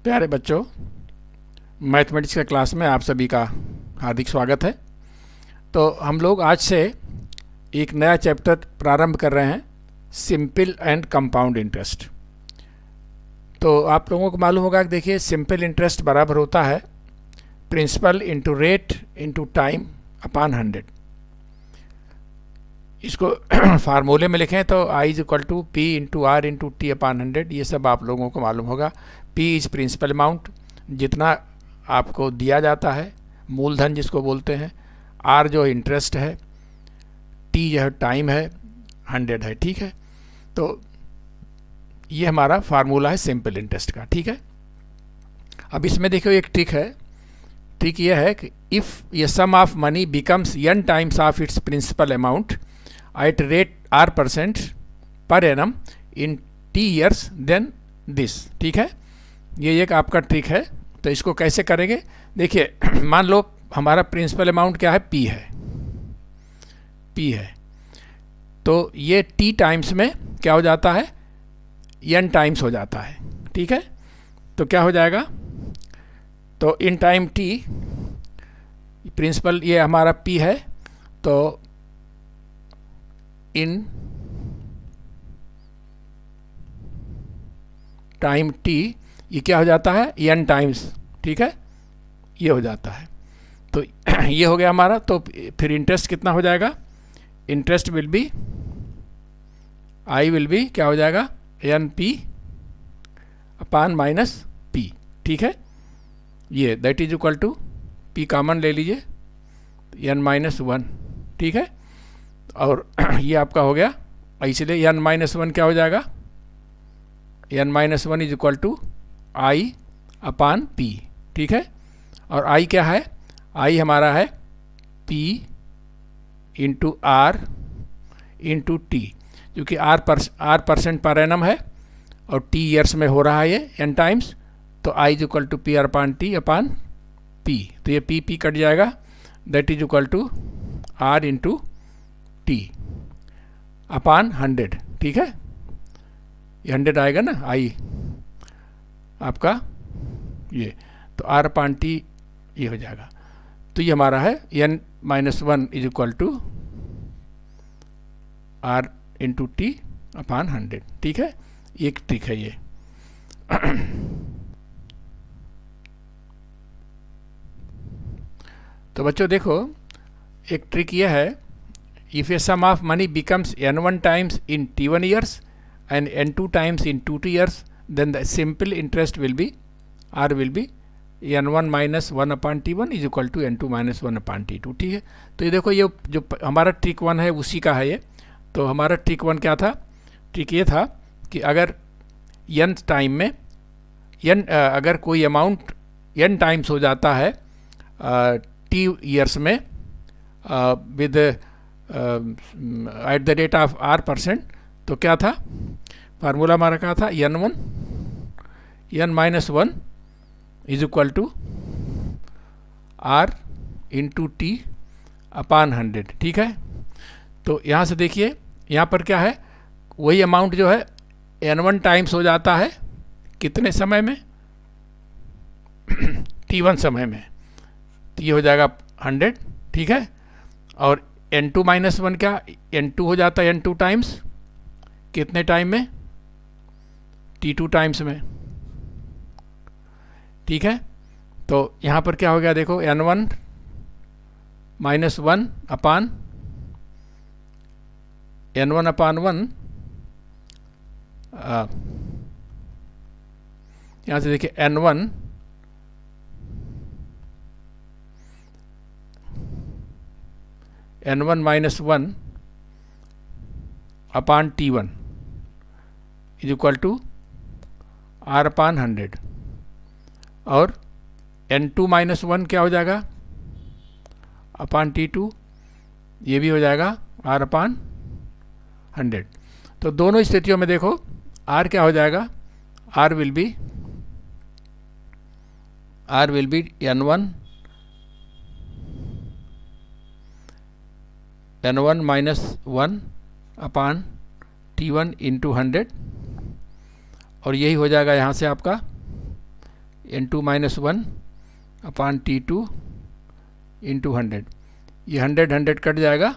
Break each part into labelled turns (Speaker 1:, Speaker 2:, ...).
Speaker 1: प्यारे बच्चों, मैथमेटिक्स के क्लास में आप सभी का हार्दिक स्वागत है। तो हम लोग आज से एक नया चैप्टर प्रारंभ कर रहे हैं, सिंपल एंड कंपाउंड इंटरेस्ट। तो आप लोगों को मालूम होगा कि देखिए, सिंपल इंटरेस्ट बराबर होता है principal into rate into time upon 100। इसको फार्मूले में लिखें तो I is equal to P into R into T upon 100। ये सब आप लोगों को मालूम होगा। P इज प्रिंसिपल अमाउंट, जितना आपको दिया जाता है, मूलधन जिसको बोलते हैं। R जो इंटरेस्ट है, T जो है टाइम है, 100 है। ठीक है, तो ये हमारा फार्मूला है सिंपल इंटरेस्ट का। ठीक है, अब इसमें देखो एक ट्रिक है। ट्रिक ये है कि इफ़ ये sum of money becomes n times of its principal amount at rate R% per annum in T years then this। ठीक है, ये एक आपका ट्रिक है। तो इसको कैसे करेंगे, देखिए मान लो हमारा प्रिंसिपल अमाउंट क्या है, P है। तो ये T टाइम्स में क्या हो जाता है, n टाइम्स हो जाता है। ठीक है, तो क्या हो जाएगा, तो इन टाइम T प्रिंसिपल ये हमारा P है, तो इन टाइम T ये क्या हो जाता है, n टाइम्स। ठीक है, ये हो जाता है। तो ये हो गया हमारा। तो फिर इंटरेस्ट कितना हो जाएगा, interest will be I will be क्या हो जाएगा, NP अपान माइनस P। ठीक है, ये that is equal to P common ले लीजिए, n-1। ठीक है, और ये आपका हो गया, इसलिए n-1 क्या हो जाएगा, n-1 is equal to I upon P। ठीक है, और I क्या है, I हमारा है P into R into T, क्योंकि R% पर एनम है और T ईयर्स में हो रहा है ये n टाइम्स। तो I is equal to P upon T upon P। तो ये P कट जाएगा, that is equal to R into T upon 100। ठीक है, ये 100 आएगा ना I आपका, ये तो R अपान T ये हो जाएगा। तो ये हमारा है n-1 is equal to R into T upon 100। ठीक है, एक ट्रिक है ये। तो बच्चों देखो, एक ट्रिक ये है, if a sum of money becomes n1 times in t1 years and n2 times in t2 years, then the simple interest will be R will be n1 minus 1 upon t1 is equal to n2 minus 1 upon t2। ठीक है, तो ये देखो, ये जो हमारा trick 1 है उसी का है ये। तो हमारा ट्रिक 1 क्या था, ट्रिक ये था कि अगर n टाइम में अगर कोई अमाउंट n टाइम्स हो जाता है t ईयर्स में with at the rate of R%, तो क्या था फार्मूला हमारा, क्या था, n-1 is equal to R into T upon 100। ठीक है, तो यहाँ से देखिए, यहाँ पर क्या है, वही अमाउंट जो है n1 टाइम्स हो जाता है कितने समय में, t1 समय में। तो ये हो जाएगा 100। ठीक है, और n2 माइनस 1 क्या, n2 हो जाता है n2 टाइम्स कितने टाइम में, t2 टाइम्स में। ठीक है, तो यहाँ पर क्या हो गया, देखो n1 माइनस 1 अपान n1 अपान 1। यहाँ से देखिए n1 minus 1 upon t1 is equal to R upon 100, और n2 माइनस 1 क्या हो जाएगा, अपान t2, ये भी हो जाएगा R अपान 100। तो दोनों स्थितियों में देखो R क्या हो जाएगा, R will be n1 minus 1 upon t1 into 100, और यही हो जाएगा यहाँ से आपका N2 minus 1 upon T2 into 100। ये 100 कट जाएगा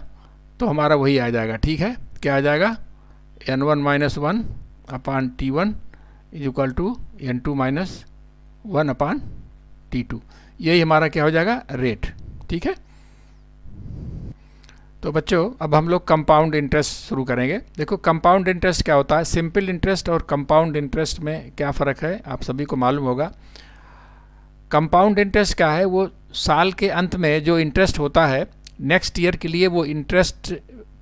Speaker 1: तो हमारा वही आ जाएगा, ठीक है। क्या आ जाएगा? N1 minus 1 upon T1 is equal to N2 minus 1 upon T2। यही हमारा क्या हो जाएगा? रेट, ठीक है। तो बच्चों अब हम लोग कंपाउंड इंटरेस्ट शुरू करेंगे। देखो कंपाउंड इंटरेस्ट क्या होता है, सिंपल इंटरेस्ट और कंपाउंड इंटरेस्ट में क्या फ़र्क है आप सभी को मालूम होगा। कंपाउंड इंटरेस्ट क्या है, वो साल के अंत में जो इंटरेस्ट होता है नेक्स्ट ईयर के लिए वो इंटरेस्ट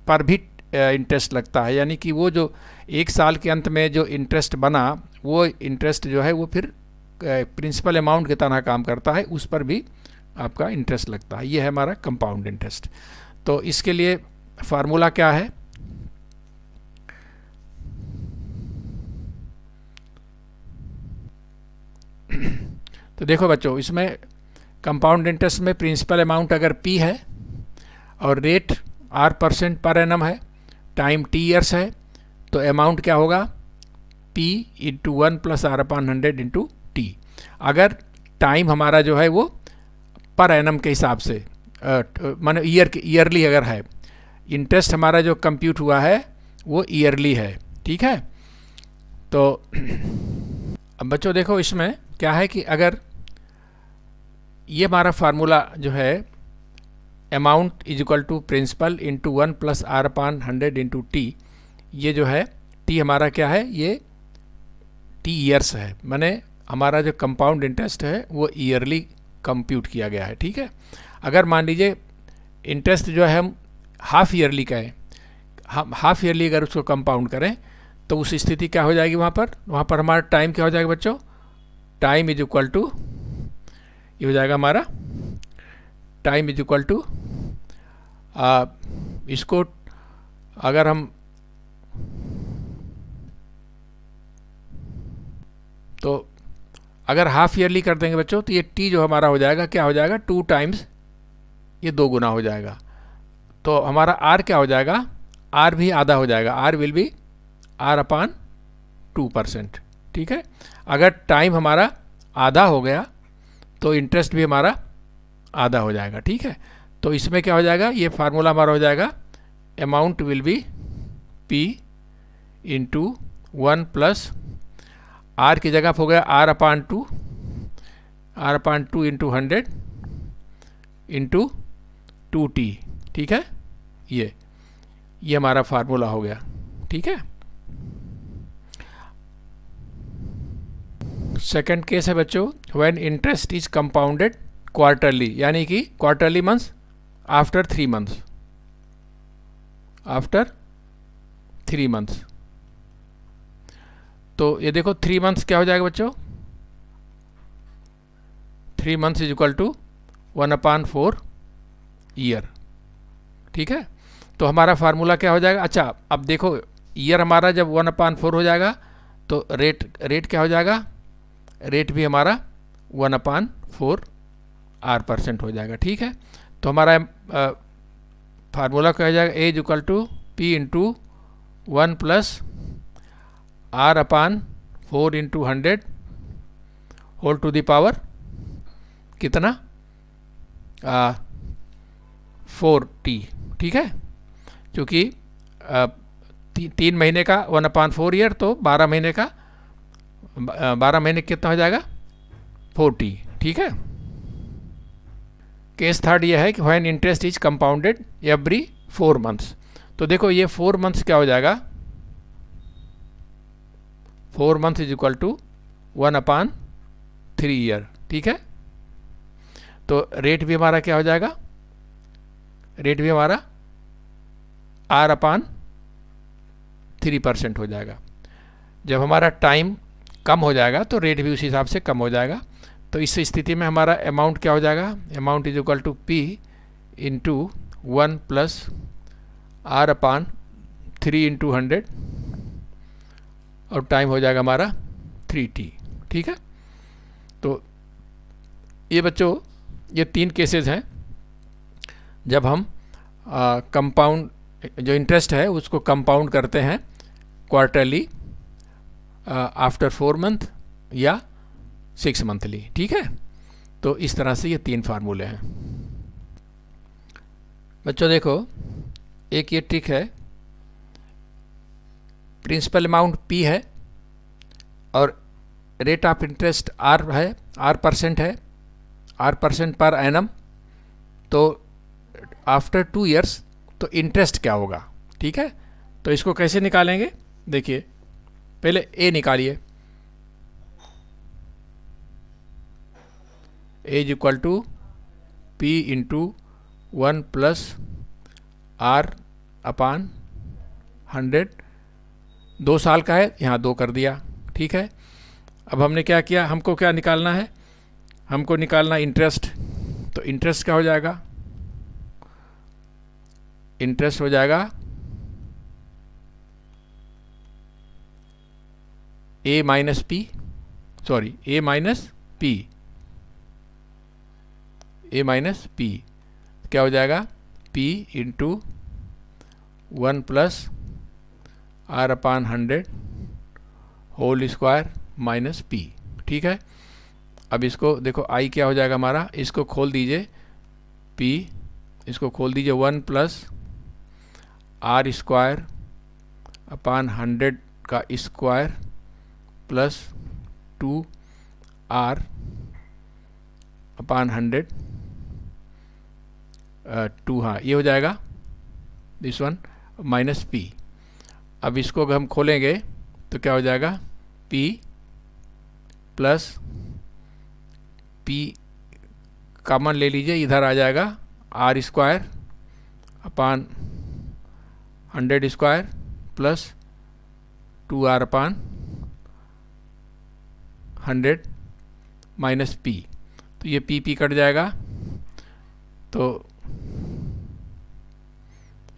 Speaker 1: पर भी इंटरेस्ट लगता है, यानी कि वो जो एक साल के अंत में जो इंटरेस्ट बना वो इंटरेस्ट जो है वो फिर प्रिंसिपल अमाउंट की तरह काम करता है, उस पर भी आपका इंटरेस्ट लगता है। ये है हमारा कंपाउंड इंटरेस्ट। तो इसके लिए फार्मूला क्या है, तो देखो बच्चों इसमें कंपाउंड इंटरेस्ट में प्रिंसिपल अमाउंट अगर P है और रेट R% पर एनम है, टाइम T ईयर्स है, तो अमाउंट क्या होगा? P into 1 plus R/100 into T। अगर टाइम हमारा जो है वो पर एनम के हिसाब से माने ईयरली अगर है, इंटरेस्ट हमारा जो कंप्यूट हुआ है वो ईयरली है, ठीक है। तो अब बच्चों देखो इसमें क्या है कि अगर ये हमारा फार्मूला जो है amount is equal to principal into 1 plus R/100 into T, ये जो है T हमारा क्या है, ये T ईयर्स है, माने हमारा जो कंपाउंड इंटरेस्ट है वो ईयरली कंप्यूट किया गया है, ठीक है। अगर मान लीजिए इंटरेस्ट जो है हम हाफ ईयरली का है, हम हाफ ईयरली अगर उसको कंपाउंड करें तो उस स्थिति क्या हो जाएगी, वहाँ पर हमारा टाइम क्या हो जाएगा बच्चों? टाइम इज इक्वल टू, ये हो जाएगा हमारा टाइम इज इक्वल टू, इसको अगर हम तो अगर हाफ ईयरली कर देंगे बच्चों तो ये T जो हमारा हो जाएगा क्या हो जाएगा? 2 टाइम्स, ये 2 गुना हो जाएगा। तो हमारा R क्या हो जाएगा? R भी आधा हो जाएगा, R विल बी R/2%, ठीक है। अगर टाइम हमारा आधा हो गया तो इंटरेस्ट भी हमारा आधा हो जाएगा, ठीक है। तो इसमें क्या हो जाएगा, ये फार्मूला हमारा हो जाएगा amount will be P into 1 plus R की जगह हो गया R/2 इंटू 100 इंटू 2T, ठीक है। ये हमारा फार्मूला हो गया, ठीक है। सेकंड केस है बच्चों, when interest is compounded quarterly, यानी कि quarterly months after 3 months, after 3 months. तो ये देखो 3 मंथ्स क्या हो जाएगा बच्चों? 3 months is equal to 1/4 year, ठीक है। तो हमारा फार्मूला क्या हो जाएगा? अच्छा अब देखो ईयर हमारा जब 1/4 हो जाएगा तो रेट क्या हो जाएगा? रेट भी हमारा 1/4 R% हो जाएगा, ठीक है। तो हमारा फार्मूला क्या हो जाएगा? A is equal to P into 1 plus R/4 into 100 whole to the power कितना? 4T, ठीक है। क्योंकि 3 महीने का 1/4 ईयर, तो 12 महीने का 12 महीने कितना हो जाएगा? 4T, ठीक है। केस थर्ड ये है कि when interest is compounded every 4 months. तो देखो ये 4 मंथ्स क्या हो जाएगा? 4 month is equal to 1/3 year, ठीक है। तो रेट भी हमारा क्या हो जाएगा? रेट भी हमारा R/3% हो जाएगा। जब हमारा टाइम कम हो जाएगा तो रेट भी उसी हिसाब से कम हो जाएगा। तो इस स्थिति में हमारा अमाउंट क्या हो जाएगा? Amount is equal to P into 1 plus R/3 into 100 और टाइम हो जाएगा हमारा 3T, ठीक है। तो ये बच्चों ये 3 केसेस हैं जब हम कंपाउंड जो इंटरेस्ट है उसको कंपाउंड करते हैं क्वार्टरली आफ्टर 4 मंथ या 6 मंथली। ठीक है, तो इस तरह से ये 3 फार्मूले हैं बच्चों। देखो एक ये ट्रिक है, प्रिंसिपल अमाउंट P है और रेट ऑफ इंटरेस्ट R है, R% है, R% पर एनम। तो आफ्टर 2 ईयर्स तो इंटरेस्ट क्या होगा। ठीक है, तो इसको कैसे निकालेंगे, देखिए पहले A निकालिए। A is equal to P into 1 plus R upon 100। 2 साल का है, यहाँ 2 कर दिया। ठीक है, अब हमने क्या किया, हमको क्या निकालना है, हमको निकालना इंटरेस्ट। तो इंटरेस्ट क्या हो जाएगा, इंटरेस्ट हो जाएगा A minus P, sorry A minus P, A minus P क्या हो जाएगा, P into 1 plus R upon 100 whole square minus P। ठीक है, अब इसको देखो I क्या हो जाएगा हमारा, इसको खोल दीजिए P, इसको खोल दीजिए 1 प्लस R स्क्वायर अपान 100 का स्क्वायर प्लस 2R अपान 100 2, हाँ ये हो जाएगा दिस वन माइनस P। अब इसको अगर हम खोलेंगे तो क्या हो जाएगा, P प्लस P कॉमन ले लीजिए, इधर आ जाएगा R square upon 100 square plus 2R अपान 100 माइनस P। तो ये P कट जाएगा, तो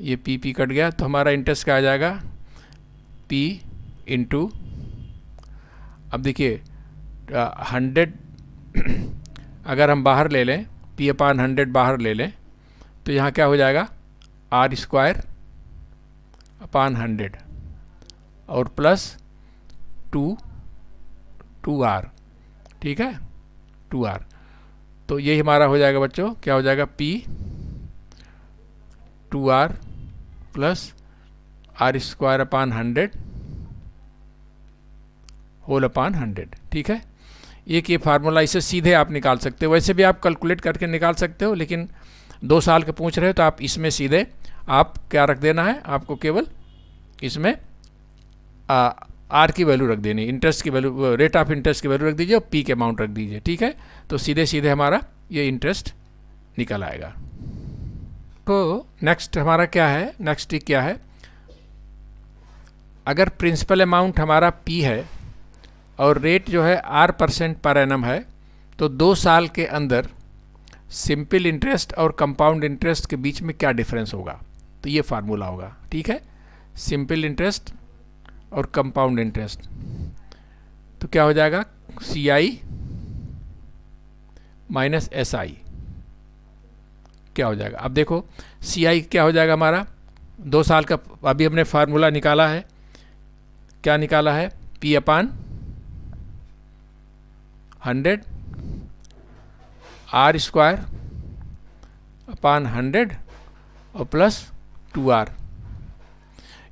Speaker 1: ये P कट गया, तो हमारा इंटरेस्ट क्या आ जाएगा, P इंटू, अब देखिए 100 अगर हम बाहर ले लें, P अपान 100 बाहर ले लें, तो यहाँ क्या हो जाएगा, R स्क्वायर अपान 100 और प्लस 2R। ठीक है, 2R। तो यही हमारा हो जाएगा बच्चों, क्या हो जाएगा, P 2R plus R square upon 100 whole upon 100। ठीक है, एक ये फार्मूला, इसे सीधे आप निकाल सकते हो, वैसे भी आप कैलकुलेट करके निकाल सकते हो, लेकिन 2 साल के पूछ रहे हो तो आप इसमें सीधे आप क्या रख देना है, आपको केवल इसमें R की वैल्यू रख देनी, इंटरेस्ट की वैल्यू, रेट ऑफ इंटरेस्ट की वैल्यू रख दीजिए और P के अमाउंट रख दीजिए। ठीक है, तो सीधे सीधे हमारा ये इंटरेस्ट निकल आएगा। तो नेक्स्ट हमारा क्या है, नेक्स्ट ट्रिक क्या है, अगर प्रिंसिपल अमाउंट हमारा P है और रेट जो है R% पर एनम है, तो 2 साल के अंदर सिंपल इंटरेस्ट और कंपाउंड इंटरेस्ट के बीच में क्या डिफरेंस होगा, तो ये फार्मूला होगा। ठीक है, सिंपल इंटरेस्ट और कंपाउंड इंटरेस्ट, तो क्या हो जाएगा, CI माइनस SI क्या हो जाएगा। अब देखो CI क्या हो जाएगा हमारा, 2 साल का, अभी हमने फार्मूला निकाला है, क्या निकाला है, P अपान 100 R स्क्वायर अपान 100 और प्लस 2R।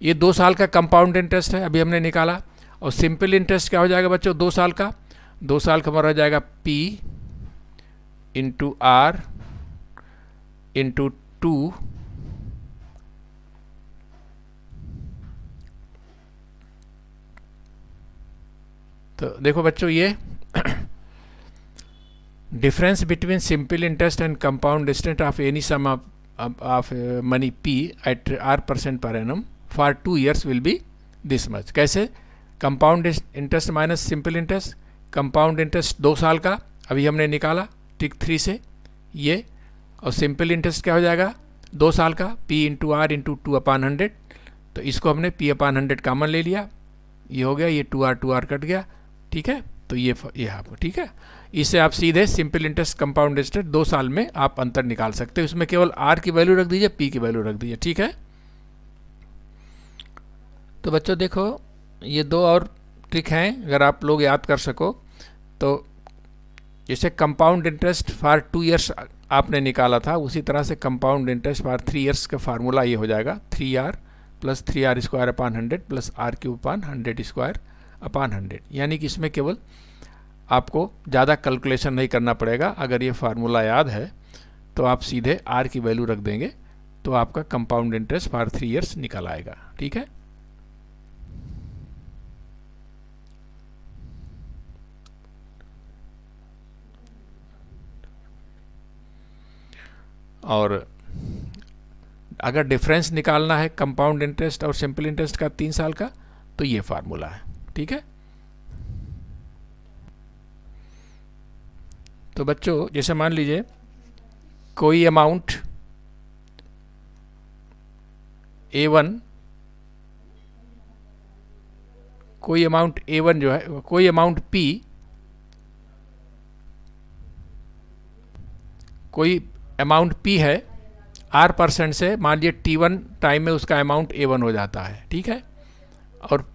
Speaker 1: ये 2 साल का कंपाउंड इंटरेस्ट है, अभी हमने निकाला। और सिंपल इंटरेस्ट क्या हो जाएगा बच्चों, 2 साल का, 2 साल का हमारा हो जाएगा P इंटू R इंटू 2 तो देखो बच्चों, ये difference between simple interest and compound interest of any sum of money P at R% per annum for 2 years will be this much। कैसे, compound interest minus simple interest, compound interest 2 साल का अभी हमने निकाला टिक 3 से ये, और सिंपल इंटरेस्ट क्या हो जाएगा, 2 साल का, P इंटू R इंटू 2 अपान 100। तो इसको हमने P अपान 100 कॉमन ले लिया, ये हो गया, ये 2R कट गया। ठीक है, तो ये आपको, ठीक है, इससे आप सीधे सिंपल इंटरेस्ट कंपाउंड इंटरेस्ट 2 साल में आप अंतर निकाल सकते हो। इसमें केवल R की वैल्यू रख दीजिए, P की वैल्यू रख दीजिए। ठीक है, तो बच्चों देखो ये 2 और ट्रिक हैं, अगर आप लोग याद कर सको तो जैसे कंपाउंड इंटरेस्ट फॉर 2 ईयर्स आपने निकाला था, उसी तरह से कंपाउंड इंटरेस्ट फॉर 3 ईयर्स का फार्मूला ये हो जाएगा 3r plus 3r square upon 100 plus r cube upon 100 square upon 100। यानी कि इसमें केवल आपको ज़्यादा कैलकुलेशन नहीं करना पड़ेगा। अगर ये फार्मूला याद है तो आप सीधे r की वैल्यू रख देंगे तो आपका कंपाउंड इंटरेस्ट फॉर 3 ईयर्स निकल आएगा। ठीक है, और अगर डिफरेंस निकालना है कंपाउंड इंटरेस्ट और सिंपल इंटरेस्ट का 3 साल का, तो ये फार्मूला है। ठीक है, तो बच्चों जैसे मान लीजिए कोई अमाउंट A1, कोई अमाउंट A1 जो है, कोई अमाउंट P, कोई अमाउंट P है R% से, मान लीजिए T1 टाइम में उसका अमाउंट A1 हो जाता है। ठीक है, और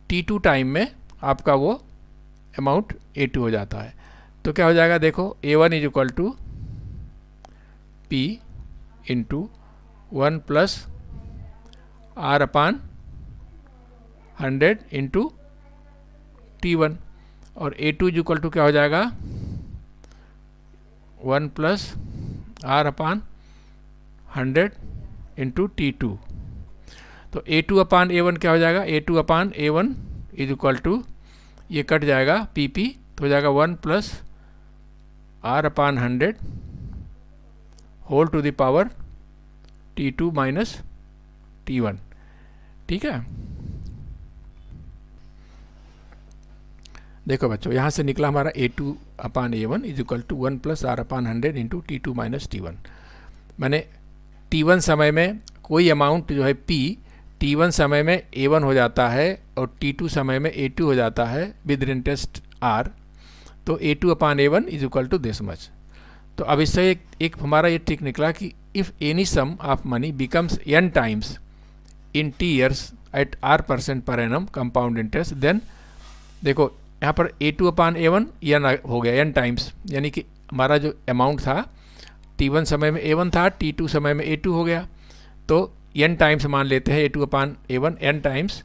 Speaker 1: T2 टाइम में आपका वो अमाउंट A2 हो जाता है। तो क्या हो जाएगा, देखो A1 is equal to P into 1 plus R upon 100 into T1, और A2 इज इक्वल टू क्या हो जाएगा 1 plus R upon 100 into T2। तो A2 अपान A1 क्या हो जाएगा, A2 upon A1 is equal to, ये कट जाएगा PP, तो हो जाएगा 1 plus R upon 100 whole to the power T2 minus T1। ठीक है, देखो बच्चों यहाँ से निकला हमारा A2 upon A1 is equal to 1 plus R upon 100 into T2 minus T1। मैंने T1 समय में कोई अमाउंट जो है P T1 समय में A1 हो जाता है और T2 समय में A2 हो जाता है विद इंटरेस्ट R, तो A2 upon A1 is equal to this much. तो अब इससे एक हमारा ये ट्रिक निकला कि if any sum of money becomes n times in T years at R% per annum compound interest, then देखो यहाँ पर A2 अपान A1 n हो गया n टाइम्स, यानी कि हमारा जो अमाउंट था T1 समय में A1 था, T2 समय में A2 हो गया, तो n टाइम्स मान लेते हैं A2 upon A1 n times,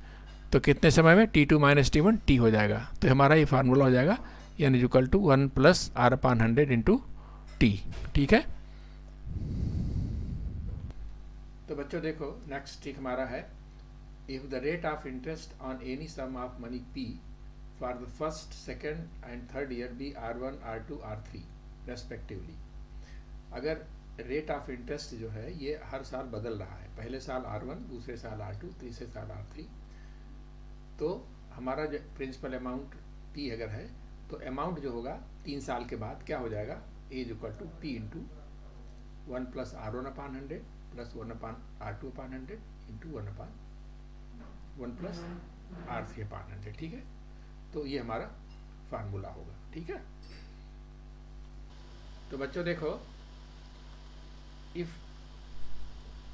Speaker 1: तो कितने समय में T2 माइनस T1 T हो जाएगा। तो हमारा ये फार्मूला हो जाएगा n is equal to 1 plus R upon 100 into T। ठीक है, तो बच्चों देखो नेक्स्ट ट्रिक हमारा है, if the rate of interest on any sum of money P for the first, second and third year be R1, R2, R3 respectively. अगर rate of interest जो है ये हर साल बदल रहा है, पहले साल R1, दूसरे साल R2, तीसरे साल R3, तो हमारा जो प्रिंसिपल अमाउंट P अगर है तो अमाउंट जो होगा 3 साल के बाद क्या हो जाएगा, A is equal to P into 1 plus R1 upon 100 plus 1 upon R2 upon 100 into 1 upon 1 plus R3 upon 100। ठीक है, तो ये हमारा फार्मूला होगा। ठीक है, तो बच्चों देखो if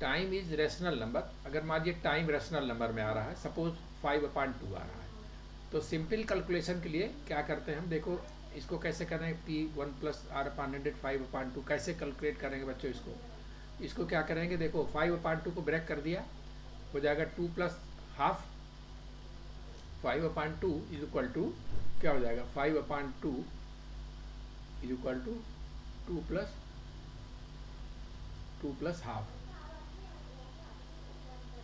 Speaker 1: time is rational number, अगर मान लीजिए टाइम रेशनल नंबर में आ रहा है, सपोज 5/2 आ रहा है, तो सिंपल कैलकुलेशन के लिए क्या करते हैं हम, देखो इसको कैसे करें, P1 प्लस R अपान 100 5/2 कैसे कैलकुलेट करेंगे बच्चों, इसको क्या करेंगे, देखो 5/2 को ब्रेक कर दिया, हो जाएगा 2 plus half, 5/2 is equal to क्या हो जाएगा, 5/2 is equal to 2 plus half.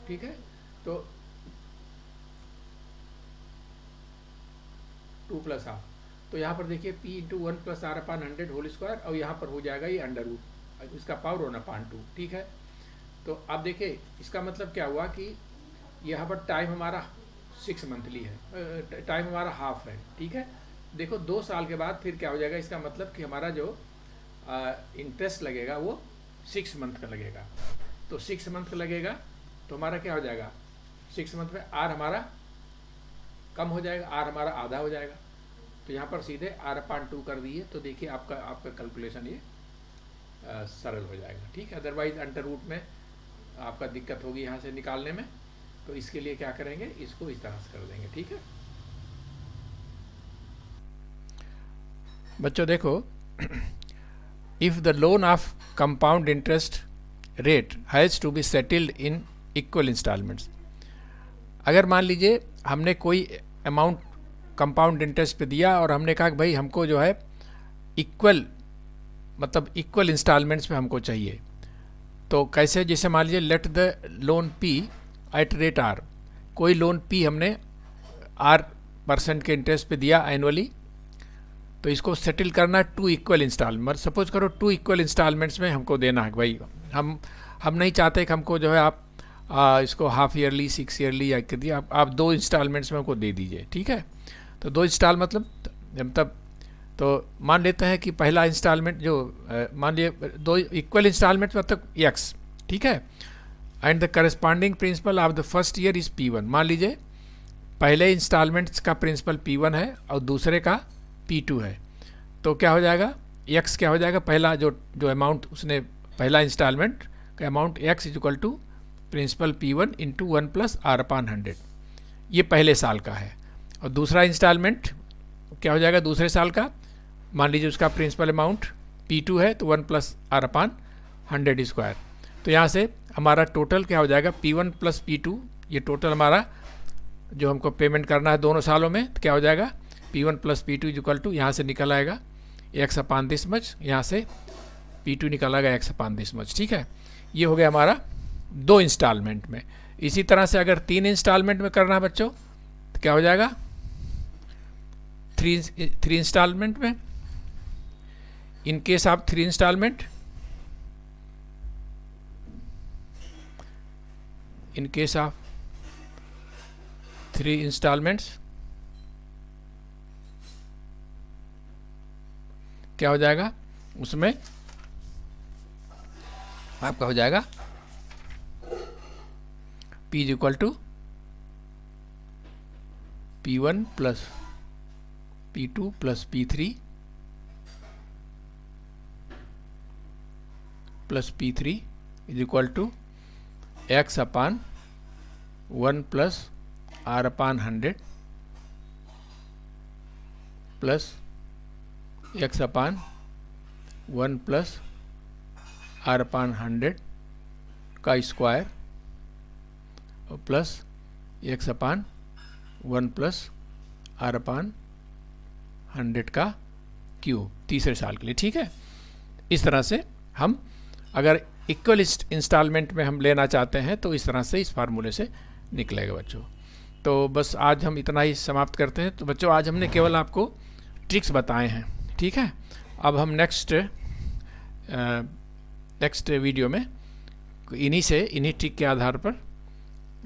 Speaker 1: ठीक है, तो 2 प्लस हाफ, तो यहाँ पर देखिए P into 1 plus R upon 100 whole square, और यहाँ पर हो जाएगा ये अंडर रूट, इसका पावर 1/2। ठीक है, तो अब देखिए इसका मतलब क्या हुआ कि यहाँ पर टाइम हमारा 6 मंथली है, टाइम हमारा हाफ है। ठीक है, देखो 2 साल के बाद फिर क्या हो जाएगा, इसका मतलब कि हमारा जो इंटरेस्ट लगेगा वो 6 मंथ का लगेगा, तो 6 मंथ का लगेगा तो हमारा क्या हो जाएगा, 6 मंथ में R हमारा कम हो जाएगा, R हमारा आधा हो जाएगा, तो यहाँ पर सीधे R/2 कर दिए, तो देखिए आपका कैलकुलेशन ये सरल हो जाएगा। ठीक है, अदरवाइज अंडर रूट में आपका दिक्कत होगी यहाँ से निकालने में, तो इसके लिए क्या करेंगे, इसको इस तरह से कर देंगे। ठीक है, बच्चों देखो, if the loan of compound interest rate has to be settled in equal installments, अगर मान लीजिए हमने कोई अमाउंट कंपाउंड इंटरेस्ट पे दिया और हमने कहा कि भाई हमको जो है इक्वल, मतलब इक्वल इंस्टॉलमेंट्स में हमको चाहिए, तो कैसे, जैसे मान लीजिए let the loan P at rate R, कोई लोन पी हमने R% के इंटरेस्ट पे दिया एनुअली, तो इसको सेटल करना टू इक्वल इंस्टॉलमेंट, सपोज करो 2 इक्वल इंस्टॉलमेंट्स में हमको देना है भाई। हम नहीं चाहते कि हमको जो है आप इसको हाफ ईयरली, 6 ईयरली या कर दिया, आप 2 इंस्टॉलमेंट्स में हमको दे दीजिए, ठीक है। तो 2 इंस्टॉल मतलब तो मान लेते हैं कि पहला इंस्टॉलमेंट जो मान लिए 2 इक्वल इंस्टॉलमेंट मतलब x, ठीक है, and the corresponding principle of the first year is P1। मान लीजिए पहले इंस्टॉलमेंट्स का प्रिंसिपल P1 है और दूसरे का P2 है, तो क्या हो जाएगा, x क्या हो जाएगा, पहला जो अमाउंट उसने पहला इंस्टॉलमेंट का amount x is equal to principal P1 into 1 plus R/100, ये पहले साल का है। और दूसरा इंस्टॉलमेंट क्या हो जाएगा, दूसरे साल का, मान लीजिए उसका प्रिंसिपल अमाउंट P2 है तो 1 प्लस R/100 स्क्वायर। तो यहाँ से हमारा टोटल क्या हो जाएगा, P1 प्लस P2, ये टोटल हमारा जो हमको पेमेंट करना है दोनों सालों में, तो क्या हो जाएगा, P1 plus P2 is equal to, यहाँ से निकल आएगा x/this much, यहाँ से P2 निकल आएगा x/this much, ठीक है। ये हो गया हमारा 2 इंस्टॉलमेंट में। इसी तरह से अगर 3 इंस्टॉलमेंट में करना है बच्चों, तो क्या हो जाएगा, 3 इंस्टॉलमेंट में। In case of 3 installment, in case of 3 installments क्या हो जाएगा, उसमें आपका हो जाएगा P is equal to P1 plus P2 plus P3 plus P3 is equal to x/1 plus R/100 plus x/1 plus R/100 का स्क्वायर और प्लस x/1 प्लस R/100 का क्यूब तीसरे साल के लिए, ठीक है। इस तरह से हम अगर इक्वल इंस्टॉलमेंट में हम लेना चाहते हैं तो इस तरह से इस फार्मूले से निकलेगा बच्चों। तो बस आज हम इतना ही समाप्त करते हैं। तो बच्चों आज हमने केवल आपको ट्रिक्स बताए हैं, ठीक है। अब हम नेक्स्ट वीडियो में इन्हीं ट्रिक के आधार पर,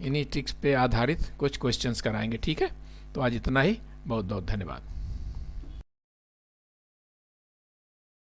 Speaker 1: इन्हीं ट्रिक्स पे आधारित कुछ क्वेश्चंस कराएंगे, ठीक है। तो आज इतना ही, बहुत बहुत धन्यवाद।